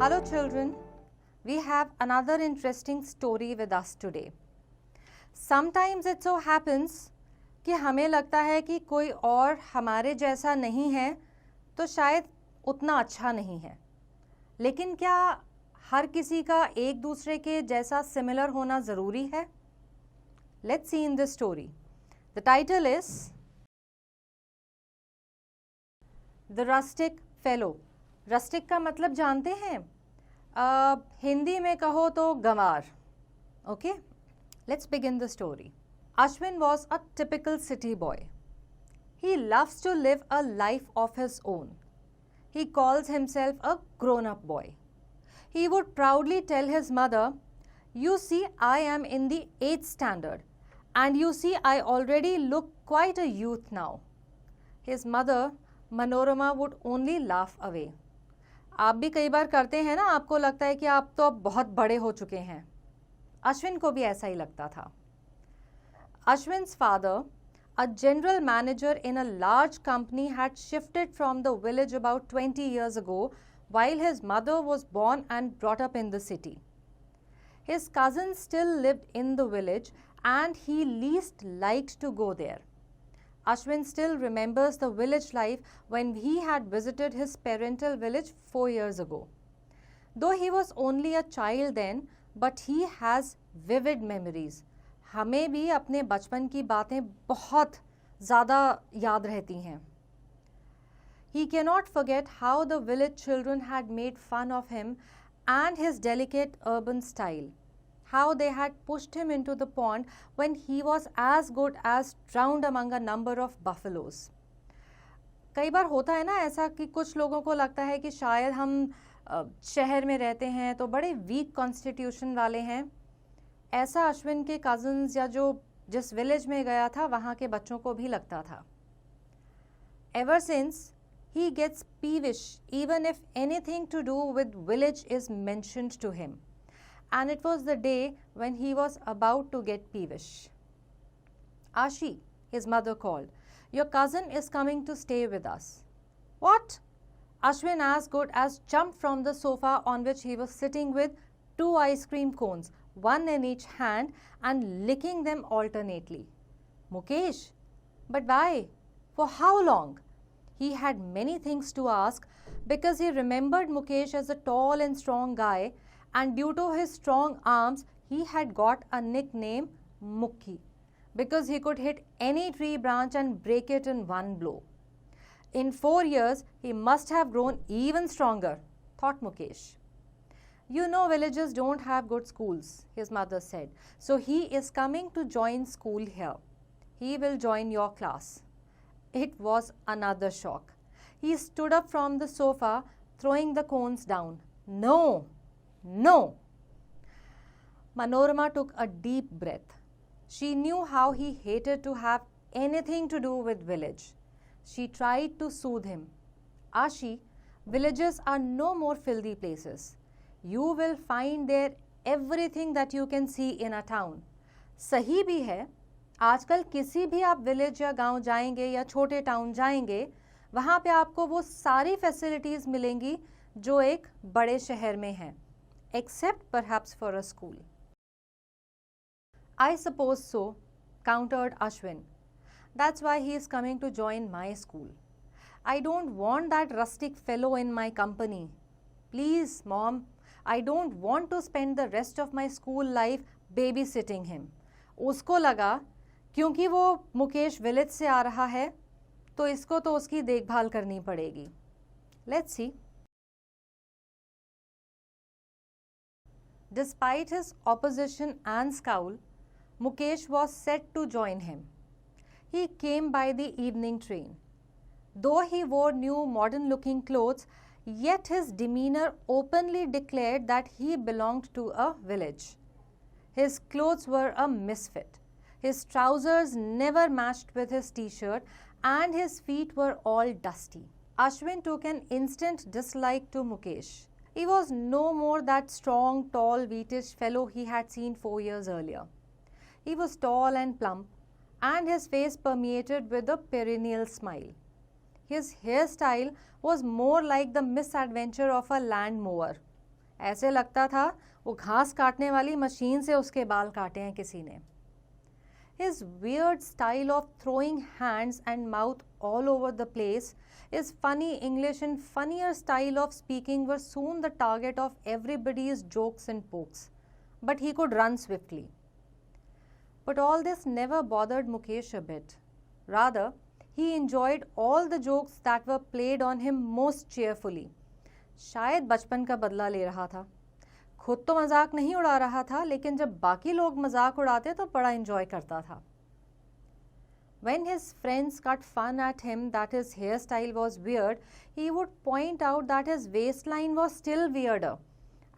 Hello children, we have another interesting story with us today. Sometimes it so happens कि हमें लगता है कि कोई और हमारे जैसा नहीं है तो शायद उतना अच्छा नहीं है, लेकिन क्या हर किसी का एक दूसरे के जैसा सिमिलर होना ज़रूरी है? Let's see in this story. The title is The Rustic Fellow. Rustic का मतलब जानते हैं? हिंदी में कहो तो गंवार. Okay? Let's begin the story. Ashwin was a typical city boy. He loves to live a life of his own. He calls himself a grown-up boy. He would proudly tell his mother, "You see, I am in the 8th standard, and you see, I already look quite a youth now." His mother, Manorama, would only laugh away. आप भी कई बार करते हैं ना, आपको लगता है कि आप तो अब बहुत बड़े हो चुके हैं. अश्विन को भी ऐसा ही लगता था. Ashwin's father, a general manager in a large company, had shifted from the village about 20 years ago while his mother was born and brought up in the city. His cousins still lived in the village and he least liked to go there. Ashwin still remembers the village life when he had visited his parental village 4 years ago. Though he was only a child then, but he has vivid memories. हमें भी अपने बचपन की बातें बहुत ज़्यादा याद रहती हैं. He cannot forget how the village children had made fun of him and his delicate urban style. How they had pushed him into the pond when he was as good as drowned among a number of buffaloes. कई बार होता है ना ऐसा कि कुछ लोगों को लगता है कि शायद हम शहर में रहते हैं तो बड़े वीक कॉन्स्टिट्यूशन वाले हैं. ऐसा अश्विन के कज़न्स या जो जिस विलेज में गया था वहाँ के बच्चों को भी लगता था. Ever since, he gets peevish even if anything to do with village is mentioned to him. And it was the day when he was about to get peevish. "Ashi," his mother called, "your cousin is coming to stay with us." "What?" Ashwin as good as jumped from the sofa on which he was sitting with 2 ice cream cones, one in each hand, and licking them alternately. "Mukesh, but why? For how long?" He had many things to ask because he remembered Mukesh as a tall and strong guy, and due to his strong arms, he had got a nickname Mukki because he could hit any tree branch and break it in one blow. In 4 years, he must have grown even stronger, thought Mukesh. "You know villages don't have good schools," his mother said, "so he is coming to join school here. He will join your class." It was another shock. He stood up from the sofa, throwing the cones down. "No! No!" Manorama took a deep breath. She knew how he hated to have anything to do with village. She tried to soothe him. "Ashi, villages are no more filthy places. You will find there everything that you can see in a town." सही भी है. आजकल किसी भी आप village या गांव जाएंगे या छोटे टाउन जाएंगे, वहाँ पे आपको वो सारी फैसिलिटीज़ मिलेंगी जो एक बड़े शहर में हैं, except perhaps for a school. "I suppose so," countered Ashwin. "That's why he is coming to join my school. I don't want that rustic fellow in my company. Please, Mom, I don't want to spend the rest of my school life babysitting him." उसको लगा क्योंकि वो Mukesh village से आ रहा है तो इसको तो उसकी देखभाल करनी पड़ेगी. Let's see. Despite his opposition and scowl, Mukesh was set to join him. He came by the evening train. Though he wore new modern-looking clothes, yet his demeanor openly declared that he belonged to a village. His clothes were a misfit. His trousers never matched with his t-shirt and his feet were all dusty. Ashwin took an instant dislike to Mukesh. He was no more that strong, tall, wheatish fellow he had seen 4 years earlier. He was tall and plump, and his face permeated with a perennial smile. His hairstyle was more like the misadventure of a land mower. ऐसे लगता था वो घास काटने वाली machine से उसके बाल काटे हैं किसी ने. His weird style of throwing hands and mouth all over the place, his funny English and funnier style of speaking were soon the target of everybody's jokes and pokes. But he could run swiftly. But all this never bothered Mukesh a bit. Rather, he enjoyed all the jokes that were played on him most cheerfully. शायद बचपन का बदला ले रहा था. खुद तो मजाक नहीं उड़ा रहा था, लेकिन जब बाकी लोग मजाक उड़ाते तो बड़ा एंजॉय करता था. When his friends got fun at him that his hairstyle was weird, he would point out that his waistline was still weirder,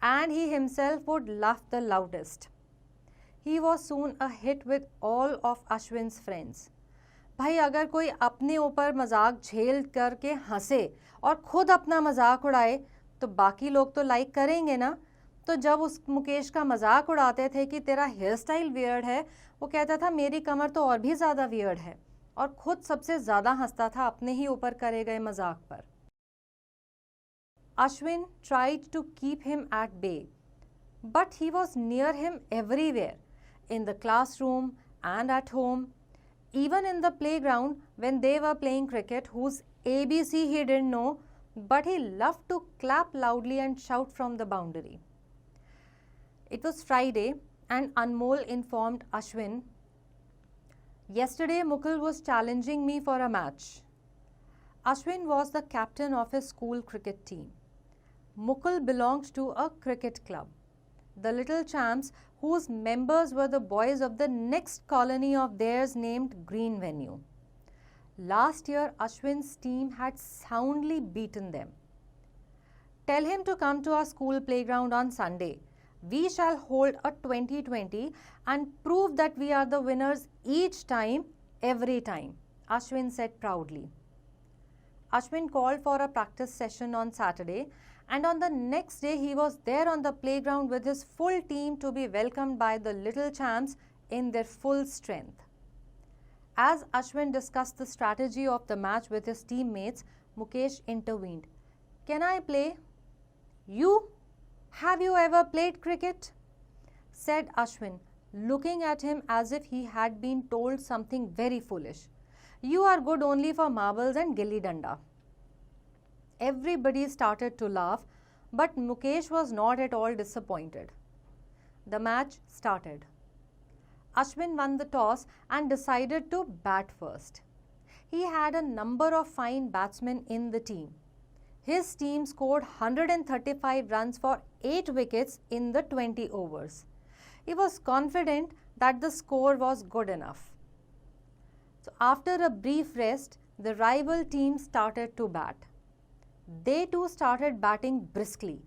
and he himself would laugh the loudest. He was soon a hit with all of Ashwin's friends. भाई अगर कोई अपने ऊपर मजाक झेल करके हंसे और खुद अपना मजाक उड़ाए तो बाकी लोग तो लाइक करेंगे ना. तो जब उस मुकेश का मजाक उड़ाते थे कि तेरा हेयर स्टाइल वियर्ड है, वो कहता था मेरी कमर तो और भी ज़्यादा वियर्ड है, और खुद सबसे ज़्यादा हंसता था अपने ही ऊपर करे गए मजाक पर. Ashwin tried to keep him at bay, but he was near him everywhere, in the classroom and at home, even in the playground when they were playing cricket, whose ABC he didn't know, but he loved to clap loudly and shout from the boundary. It was Friday and Anmol informed Ashwin, "Yesterday Mukul was challenging me for a match." Ashwin was the captain of his school cricket team. Mukul belonged to a cricket club, the Little Champs, whose members were the boys of the next colony of theirs named Green Venue. Last year, Ashwin's team had soundly beaten them. "Tell him to come to our school playground on Sunday. We shall hold a 20-20 and prove that we are the winners each time, every time," Ashwin said proudly. Ashwin called for a practice session on Saturday, and on the next day he was there on the playground with his full team to be welcomed by the Little Champs in their full strength. As Ashwin discussed the strategy of the match with his teammates, Mukesh intervened. "Can I play?" "You? Have you ever played cricket?" said Ashwin, looking at him as if he had been told something very foolish. "You are good only for marbles and gilli danda." Everybody started to laugh, but Mukesh was not at all disappointed. The match started. Ashwin won the toss and decided to bat first. He had a number of fine batsmen in the team. His team scored 135 runs for 8 wickets in the 20 overs. He was confident that the score was good enough. So after a brief rest, the rival team started to bat. They too started batting briskly.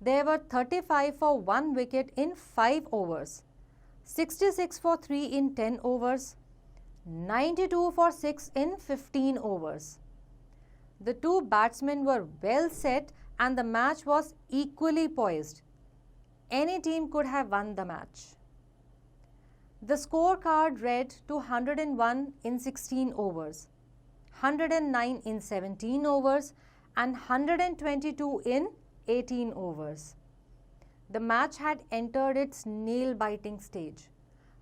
There were 35 for 1 wicket in 5 overs, 66 for 3 in 10 overs, 92 for 6 in 15 overs. The two batsmen were well set and the match was equally poised. Any team could have won the match. The scorecard read 201 in 16 overs, 109 in 17 overs and 122 in 18 overs. The match had entered its nail-biting stage.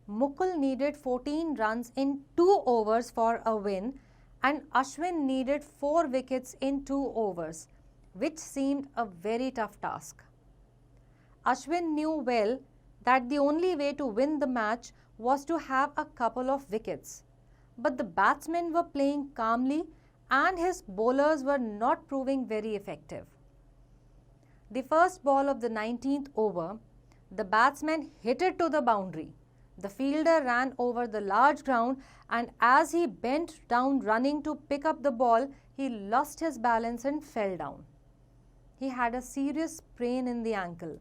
Mukul needed 14 runs in 2 overs for a win, and Ashwin needed 4 wickets in 2 overs, which seemed a very tough task. Ashwin knew well that the only way to win the match was to have a couple of wickets, but the batsmen were playing calmly and his bowlers were not proving very effective. The first ball of the 19th over, the batsman hit it to the boundary. The fielder ran over the large ground, and as he bent down running to pick up the ball, he lost his balance and fell down. He had a serious sprain in the ankle.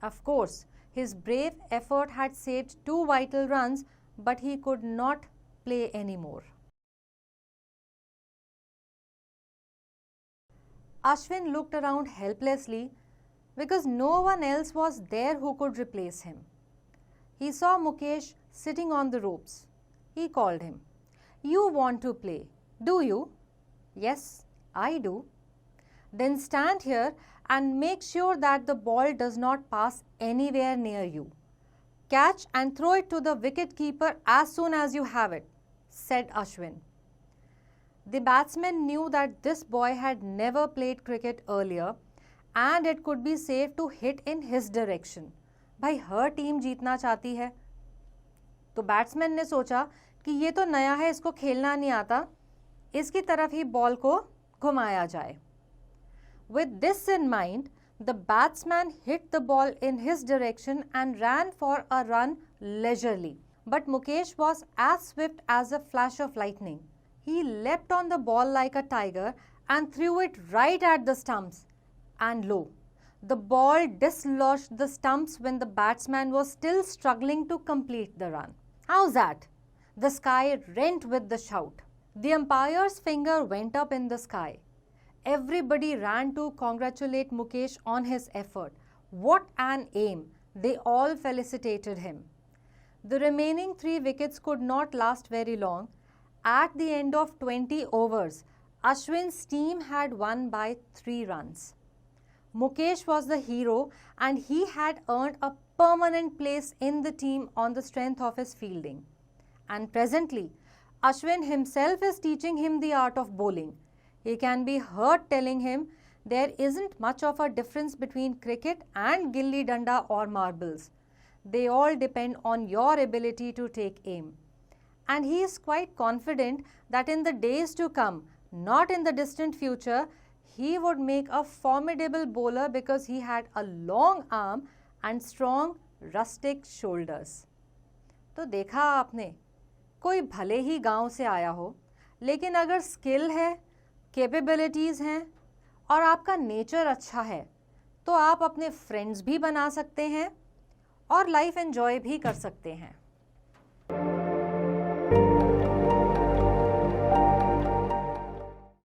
Of course, his brave effort had saved 2 vital runs, but he could not play anymore. Ashwin looked around helplessly because no one else was there who could replace him. He saw Mukesh sitting on the ropes. He called him. "You want to play, do you?" "Yes, I do." Then stand here and make sure that the ball does not pass anywhere near you. Catch and throw it to the wicket keeper as soon as you have it, said Ashwin. The batsman knew that this boy had never played cricket earlier and it could be safe to hit in his direction. भाई हर team जीतना चाहती है, तो batsman ने सोचा कि ये तो नया है, इसको खेलना नहीं आता, इसकी तरफ ही बॉल को घुमाया जाए. With this in mind, the batsman hit the ball in his direction and ran for a run leisurely. But Mukesh was as swift as a flash of lightning. He leapt on the ball like a tiger and threw it right at the stumps. And lo, the ball dislodged the stumps when the batsman was still struggling to complete the run. How's that? The sky rent with the shout. The umpire's finger went up in the sky. Everybody ran to congratulate Mukesh on his effort. What an aim! They all felicitated him. The remaining 3 wickets could not last very long. At the end of 20 overs, Ashwin's team had won by 3 runs. Mukesh was the hero and he had earned a permanent place in the team on the strength of his fielding. And presently, Ashwin himself is teaching him the art of bowling. He can be heard telling him there isn't much of a difference between cricket and gilli danda or marbles. They all depend on your ability to take aim. And he is quite confident that in the days to come, not in the distant future, he would make a formidable bowler because he had a long arm and strong rustic shoulders. तो देखा आपने, कोई भले ही गांव से आया हो, लेकिन अगर स्किल है, कैपेबिलिटीज़ हैं और आपका नेचर अच्छा है, तो आप अपने फ्रेंड्स भी बना सकते हैं और लाइफ एंजॉय भी कर सकते हैं.